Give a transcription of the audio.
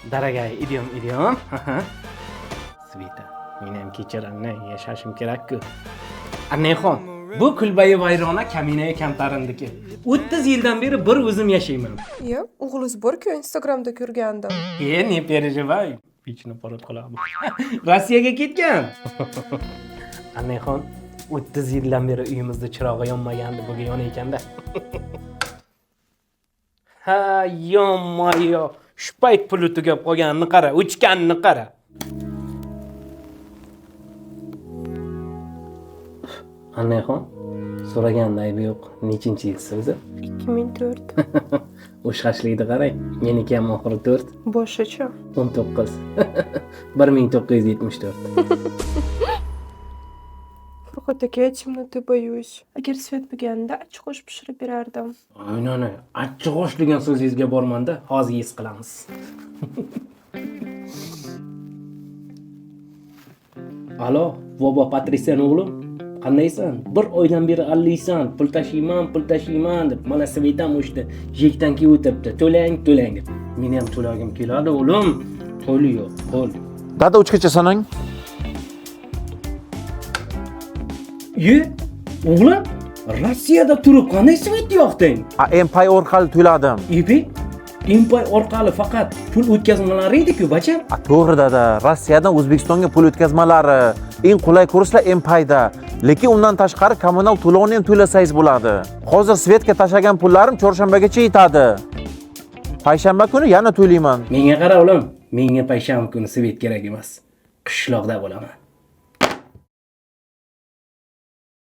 Dорогая, идем. Sveta, meni ham kechir, anne, yashashim kerak-ku. Annexon, bu kulbayi vayrona kaminaga kamtarindiki. 30 yildan beri bir o'zim yashayman. Yo'q, o'g'lingiz bor-ku, Instagramda ko'rgandim. Ne переживай, pichni parod qilaman. Rossiyaga ketgan. Annexon, 30 yildan beri uyimizda chirog'i yonmagandi, bugun yon ekanda. Ha, yonmayo. Shu payt puli tugab qolganini qara, o'chganini qara. Annexon, so'raganda aybi yo'q. Nechinchi yilsiz o'zi? 2004. O'shqashlikni qarang. Meniki ham oxiri 4. Boshqacha. 19. 1974. Furqat aka, темноты boюсь. Agar svet bo'lganda achchiq osh pishirib berardim. Aynan, achchiq osh degan so'zingizga bormanda, hozir his qilamiz. Alo, Voba Patrisian o'g'lim. Qandaysan? Bir oydan beri allaysan, pul tashiyman deb. Mana Svetam o'shda jekdan kelib o'tiribdi. To'lang deb. Meni ham to'lagim keladi, o'g'lim. Qo'li yo'q, qo'l. Dada 3 gacha sanang. O'g'lim, Rossiyada turib qanday svet yoqding? Empay orqali to'ladim. Empay orqali faqat pul o'tkazmalari edi-ku, bacham. To'g'ri dada, Rossiyadan O'zbekistonga pul o'tkazmalari eng qulay kurslar Empayda. Lekin undan tashqari kommunal to'lovni ham to'lasangiz bo'ladi. Hozir svetga tashlagan pullarim chorshanbagacha yetadi. Payshanba kuni yana to'layman. Menga qara, o'g'lim. Menga payshanba kuni svet kerak emas. Qishloqda bo'laman.